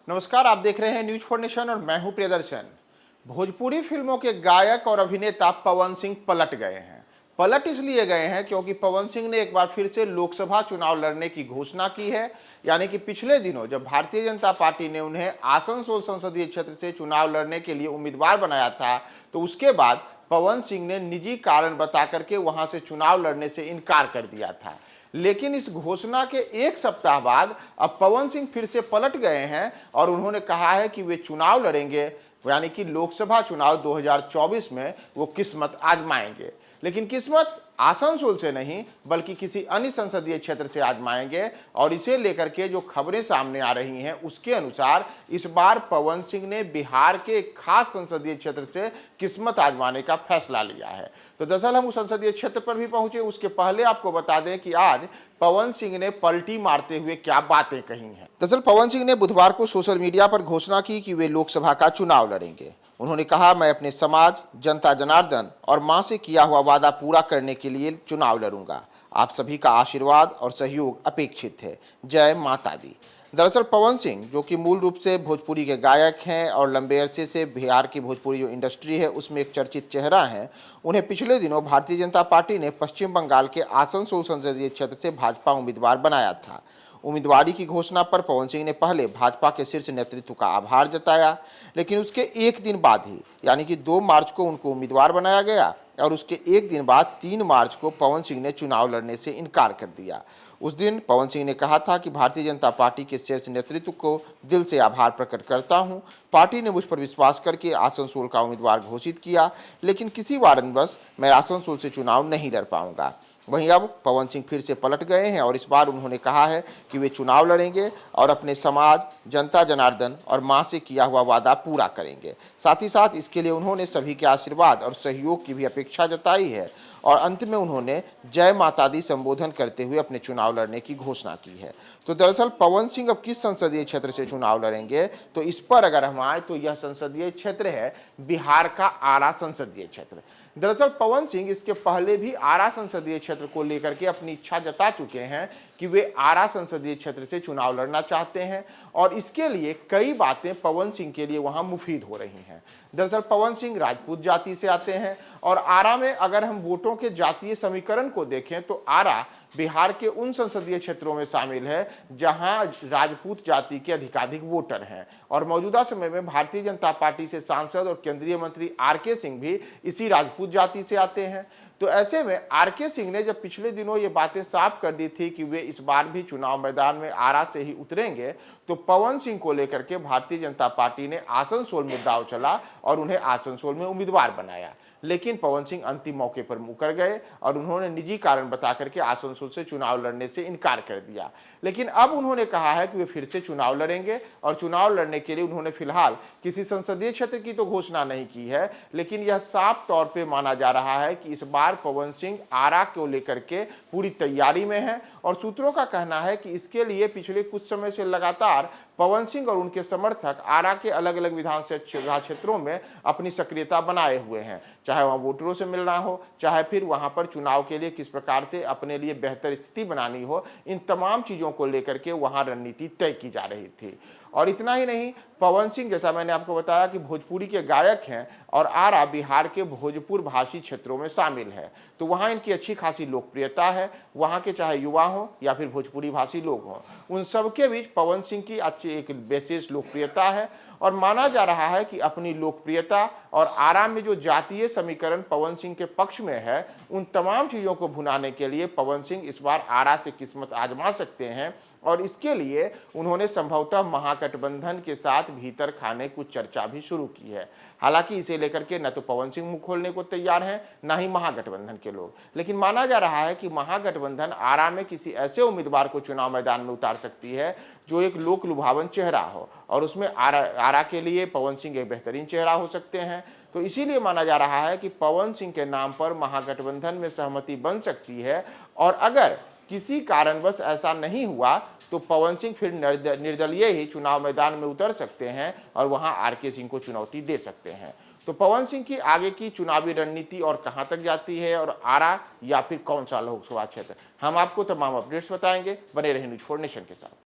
नमस्कार, आप देख रहे हैं न्यूज फॉर नेशन और मैं हूं प्रियदर्शन। भोजपुरी फिल्मों के गायक और अभिनेता पवन सिंह पलट गए हैं। पलट इसलिए गए हैं क्योंकि पवन सिंह ने एक बार फिर से लोकसभा चुनाव लड़ने की घोषणा की है। यानी कि पिछले दिनों जब भारतीय जनता पार्टी ने उन्हें आसनसोल संसदीय क्षेत्र से चुनाव लड़ने के लिए उम्मीदवार बनाया था, तो उसके बाद पवन सिंह ने निजी कारण बता करके वहां से चुनाव लड़ने से इनकार कर दिया था। लेकिन इस घोषणा के एक सप्ताह बाद अब पवन सिंह फिर से पलट गए हैं और उन्होंने कहा है कि वे चुनाव लड़ेंगे, यानी कि लोकसभा चुनाव 2024 में वो किस्मत आजमाएंगे। लेकिन किस्मत आसनसोल से नहीं बल्कि किसी अन्य संसदीय क्षेत्र से आजमाएंगे। और इसे लेकर के जो खबरें सामने आ रही हैं उसके अनुसार इस बार पवन सिंह ने बिहार के एक खास संसदीय क्षेत्र से किस्मत आजमाने का फैसला लिया है। तो दरअसल हम उस संसदीय क्षेत्र पर भी पहुंचे, उसके पहले आपको बता दें कि आज पवन सिंह ने पलटी मारते हुए क्या बातें कही हैं। दरअसल पवन सिंह ने बुधवार को सोशल मीडिया पर घोषणा की कि वे लोकसभा का चुनाव लड़ेंगे। उन्होंने कहा, मैं अपने समाज, जनता जनार्दन और मां से किया हुआ वादा पूरा करने के लिए चुनाव लड़ूंगा। आप सभी का आशीर्वाद और सहयोग अपेक्षित है। जय माता दी। दरअसल पवन सिंह, जो कि मूल रूप से भोजपुरी के गायक हैं और लंबे अरसे से बिहार की भोजपुरी जो इंडस्ट्री है उसमें एक चर्चित चेहरा हैं, उन्हें पिछले दिनों भारतीय जनता पार्टी ने पश्चिम बंगाल के आसनसोल संसदीय क्षेत्र से भाजपा उम्मीदवार बनाया था। उम्मीदवारी की घोषणा पर पवन सिंह ने पहले भाजपा के शीर्ष नेतृत्व का आभार जताया, लेकिन उसके एक दिन बाद ही यानी कि 2 मार्च को उनको उम्मीदवार बनाया गया और उसके एक दिन बाद 3 मार्च को पवन सिंह ने चुनाव लड़ने से इनकार कर दिया। उस दिन पवन सिंह ने कहा था कि भारतीय जनता पार्टी के शीर्ष नेतृत्व को दिल से आभार प्रकट करता हूं। पार्टी ने मुझ पर विश्वास करके आसनसोल का उम्मीदवार घोषित किया, लेकिन किसी कारणवश मैं आसनसोल से चुनाव नहीं लड़ पाऊंगा। वहीं अब पवन सिंह फिर से पलट गए हैं और इस बार उन्होंने कहा है कि वे चुनाव लड़ेंगे और अपने समाज, जनता जनार्दन और मां से किया हुआ वादा पूरा करेंगे। साथ ही साथ इसके लिए उन्होंने सभी के आशीर्वाद और सहयोग की भी अपेक्षा जताई है और अंत में उन्होंने जय माता दी संबोधन करते हुए अपने चुनाव लड़ने की घोषणा की है। तो दरअसल पवन सिंह अब किस संसदीय क्षेत्र से चुनाव लड़ेंगे, तो इस पर अगर हम आए तो यह संसदीय क्षेत्र है बिहार का आरा संसदीय क्षेत्र। दरअसल पवन सिंह इसके पहले भी आरा संसदीय क्षेत्र को लेकर के अपनी इच्छा जता चुके हैं कि वे आरा संसदीय क्षेत्र से चुनाव लड़ना चाहते हैं और इसके लिए कई बातें पवन सिंह के लिए वहां मुफीद हो रही हैं। दरअसल पवन सिंह राजपूत जाति से आते हैं और आरा में अगर हम वोटों के जातीय समीकरण को देखें तो आरा बिहार के उन संसदीय क्षेत्रों में शामिल है जहां राजपूत जाति के अधिकाधिक वोटर हैं और मौजूदा समय में भारतीय जनता पार्टी से सांसद और केंद्रीय मंत्री आर.के. सिंह भी इसी राजपूत जाति से आते हैं। तो ऐसे में आर.के. सिंह ने जब पिछले दिनों ये बातें साफ कर दी थी कि वे इस बार भी चुनाव मैदान में आरा से ही उतरेंगे, तो पवन सिंह को लेकर के भारतीय जनता पार्टी ने आसनसोल में दांव चला और उन्हें आसनसोल में उम्मीदवार बनाया। लेकिन पवन सिंह अंतिम मौके पर मुकर गए और उन्होंने निजी कारण बता करके आसनसोल से चुनाव लड़ने से इनकार कर दिया। लेकिन अब उन्होंने कहा है कि वे फिर से चुनाव लड़ेंगे और चुनाव लड़ने के लिए उन्होंने फिलहाल किसी संसदीय क्षेत्र की तो घोषणा नहीं की है, लेकिन यह साफ तौर पे माना जा रहा है कि इस बार पवन सिंह आरा को लेकर के पूरी तैयारी में है और सूत्रों का कहना है कि इसके लिए पिछले कुछ समय से लगातार पवन सिंह और उनके समर्थक आरा के अलग अलग विधानसभा क्षेत्रों में अपनी सक्रियता बनाए हुए हैं, चाहे वहां वोटरों से मिलना हो, चाहे फिर वहां पर चुनाव के लिए किस प्रकार से अपने लिए बेहतर स्थिति बनानी हो। इन तमाम चीजों को लेकर के वहां रणनीति तय की जा रही थी। और इतना ही नहीं, पवन सिंह जैसा मैंने आपको बताया कि भोजपुरी के गायक हैं और आरा बिहार के भोजपुर भाषी क्षेत्रों में शामिल है, तो वहाँ इनकी अच्छी खासी लोकप्रियता है। वहाँ के चाहे युवा हों या फिर भोजपुरी भाषी लोग हों, उन सबके बीच पवन सिंह की अच्छी एक विशेष लोकप्रियता है और माना जा रहा है कि अपनी लोकप्रियता और आरा में जो जातीय समीकरण पवन सिंह के पक्ष में है, उन तमाम चीज़ों को भुनाने के लिए पवन सिंह इस बार आरा से किस्मत आजमा सकते हैं और इसके लिए उन्होंने संभवतः महागठबंधन के साथ भीतर खाने कुछ चर्चा भी शुरू की है। हालांकि इसे लेकर के न तो पवन सिंह मुंह खोलने को तैयार हैं, न ही महागठबंधन के लोग, लेकिन माना जा रहा है कि महागठबंधन आरा में किसी ऐसे उम्मीदवार को चुनाव मैदान में उतार सकती है जो एक लोक लुभावन चेहरा हो और उसमें आरा के लिए पवन सिंह एक बेहतरीन चेहरा हो सकते हैं। तो इसीलिए माना जा रहा है कि पवन सिंह के नाम पर महागठबंधन में सहमति बन सकती है और अगर किसी कारणवश ऐसा नहीं हुआ तो पवन सिंह फिर निर्दलीय ही चुनाव मैदान में उतर सकते हैं और वहां आर.के. सिंह को चुनौती दे सकते हैं। तो पवन सिंह की आगे की चुनावी रणनीति और कहां तक जाती है और आरा या फिर कौन सा लोकसभा क्षेत्र, हम आपको तमाम अपडेट्स बताएंगे। बने रहें न्यूज4 नेशन के साथ।